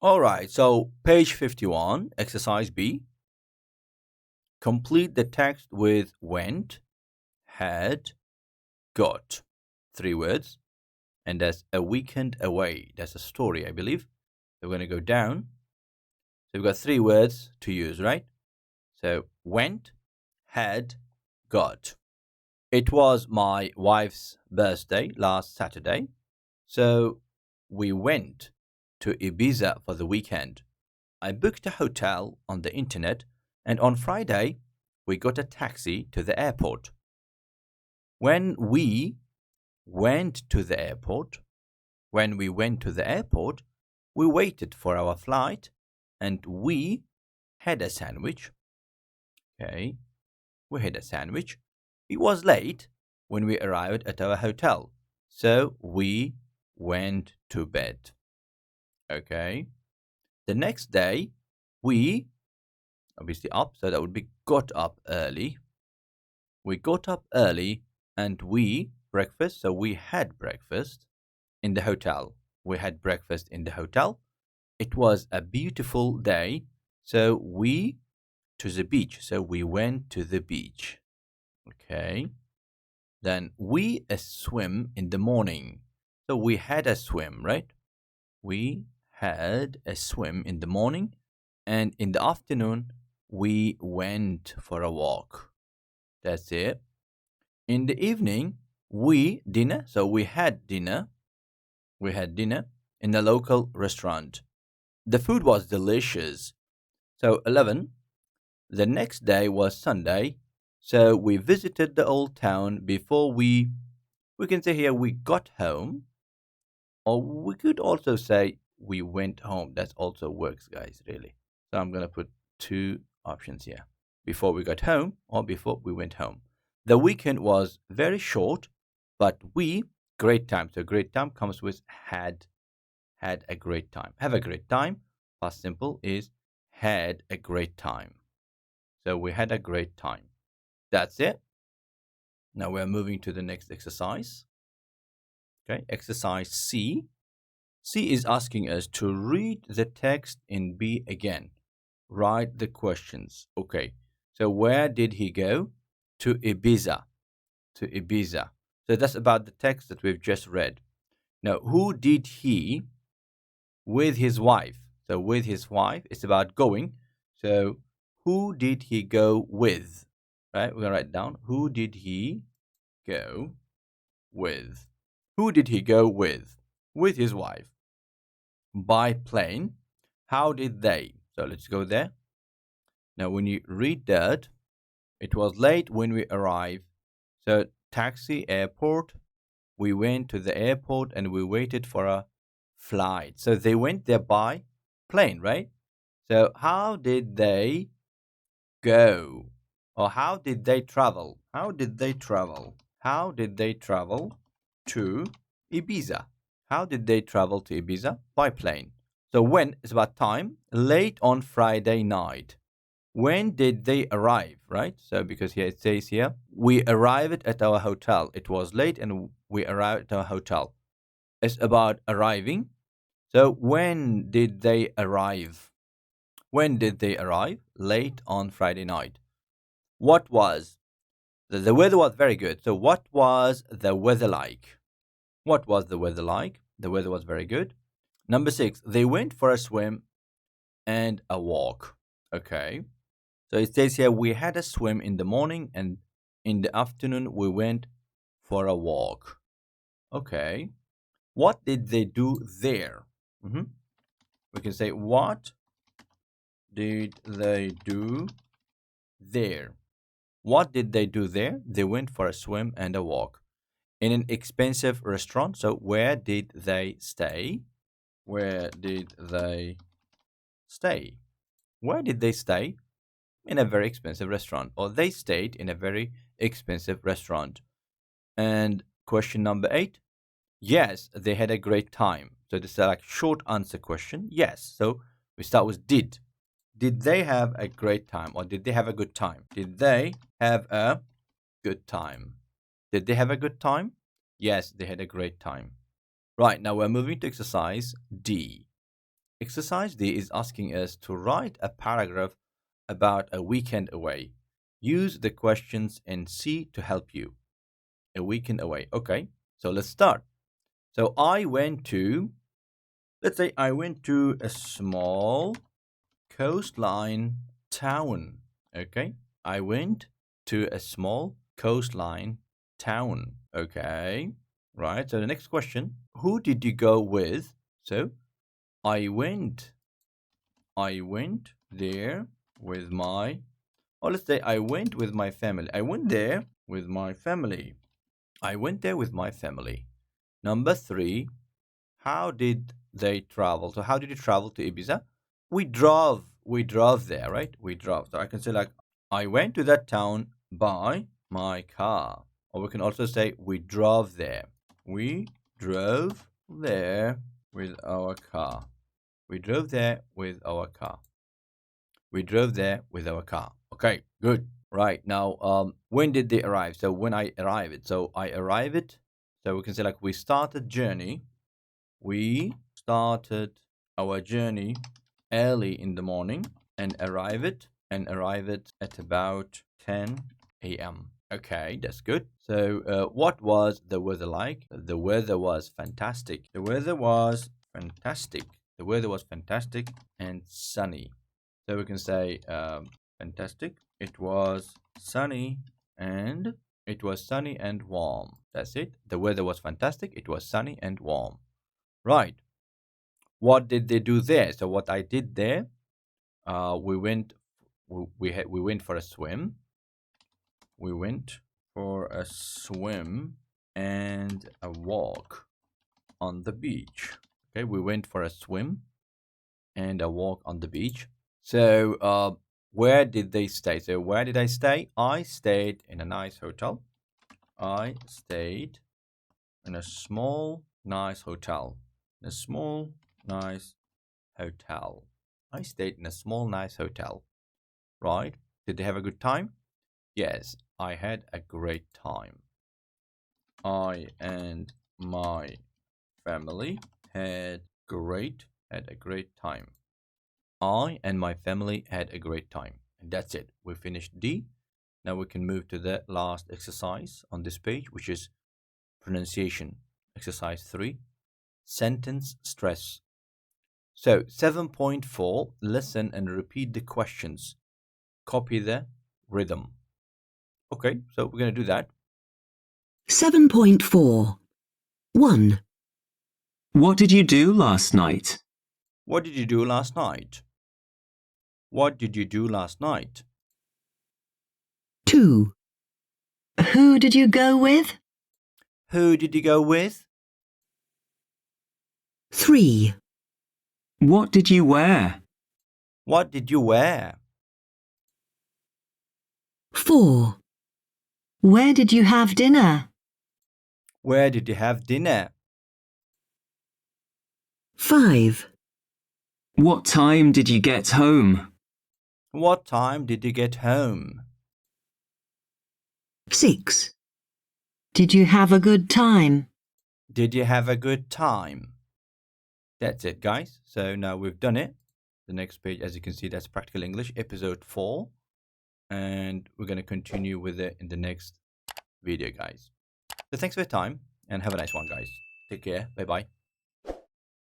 All right, so page 51, exercise B. Complete the text with went, had, got. 3 words. And that's a weekend away. That's a story, I believe. So we're going to go down. So we've got 3 words to use, right? So went, had, got. It was my wife's birthday last Saturday. So we went to Ibiza for the weekend. I booked a hotel on the internet, and on Friday, we got a taxi to the airport. When we went to the airport, we waited for our flight and we had a sandwich. Okay, we had a sandwich. It was late when we arrived at our hotel, so we went to bed. Okay, the next day, we obviously up, so that would be got up early. We got up early and we breakfast, so we had breakfast in the hotel. We had breakfast in the hotel. It was a beautiful day, so we to the beach. So we went to the beach. Okay. Then we swim in the morning. So we had a swim, right? We had a swim in the morning, and in the afternoon we went for a walk. That's it. In the evening we dinner. So we had dinner. We had dinner in a local restaurant. The food was delicious. So 11. The next day was Sunday. So we visited the old town before we can say here we got home, or we could also say we went home. That also works, guys, really. So I'm going to put 2 options here. Before we got home or before we went home. The weekend was very short, but great time. So great time comes with had a great time. Have a great time. Past simple is had a great time. So we had a great time. That's it. Now we're moving to the next exercise. Okay, exercise C. C is asking us to read the text in B again. Write the questions. Okay, so where did he go? To Ibiza. To Ibiza. So that's about the text that we've just read. Now, who did he with his wife? So with his wife, it's about going. So who did he go with? Right? We're going to write down. Who did he go with? Who did he go with? With his wife. By plane. How did they? So let's go there. Now, when you read that, it was late when we arrived. So taxi, airport. We went to the airport and we waited for a flight. So they went there by plane, right? So how did they go? Or how did they travel? How did they travel? How did they travel to Ibiza? How did they travel to Ibiza? By plane. So when is about time, late on Friday night. When did they arrive, right? So because here it says here, we arrived at our hotel. It was late and we arrived at our hotel. It's about arriving. So when did they arrive? When did they arrive? Late on Friday night. What was? The weather was very good. So what was the weather like? What was the weather like? The weather was very good. Number 6, they went for a swim and a walk. Okay. So it says here, we had a swim in the morning and in the afternoon we went for a walk. Okay. What did they do there? We can say, what did they do there? What did they do there? They went for a swim and a walk. In an expensive restaurant. So where did they stay? Where did they stay? Where did they stay? In a very expensive restaurant. Or they stayed in a very expensive restaurant. And question number 8. Yes, they had a great time. So this is like short answer question. Yes. So we start with did. Did they have a great time or did they have a good time? Did they have a good time? Did they have a good time? Yes, they had a great time. Right, now we're moving to exercise D. Exercise D is asking us to write a paragraph about a weekend away. Use the questions in C to help you. A weekend away. Okay, so let's start. So let's say I went to a small coastline town. Okay, I went to a small coastline town. Okay, right. So the next question, who did you go with? So I went there with my, or let's say I went with my family. I went there with my family. I went there with my family. Number three, how did they travel? So how did you travel to Ibiza? We drove there, right? We drove. So I can say like, I went to that town by my car. Or we can also say we drove there. We drove there with our car. We drove there with our car. We drove there with our car. Okay, good. Right now, when did they arrive? So when I arrived. So I arrived. So we can say like we started journey. We started our journey early in the morning and arrived at about 10 a.m. Okay, that's good. So what was the weather like? The weather was fantastic. The weather was fantastic. The weather was fantastic and sunny. So we can say fantastic. It was sunny and warm. That's it. The weather was fantastic. It was sunny and warm. Right. What did they do there? So what I did there, we went we went for a swim. We went for a swim and a walk on the beach. Okay, we went for a swim and a walk on the beach. So where did they stay? So where did I stay? I stayed in a nice hotel. I stayed in a small, nice hotel. A small, nice hotel. I stayed in a small, nice hotel. Right? Did they have a good time? Yes, I had a great time. I and my family had a great time. I and my family had a great time. And that's it. We finished D. Now we can move to the last exercise on this page, which is pronunciation. Exercise 3, sentence stress. So 7.4, listen and repeat the questions. Copy the rhythm. Okay, so we're going to do that. 7.4. 1. What did you do last night? What did you do last night? What did you do last night? 2. Who did you go with? Who did you go with? 3. What did you wear? What did you wear? 4. Where did you have dinner? Where did you have dinner? 5. What time did you get home? What time did you get home? 6. Did you have a good time? Did you have a good time? That's it, guys. So now we've done it. The next page, as you can see, that's Practical English, episode 4. And we're going to continue with it in the next video, guys. So thanks for your time and have a nice one, guys. Take care. Bye-bye.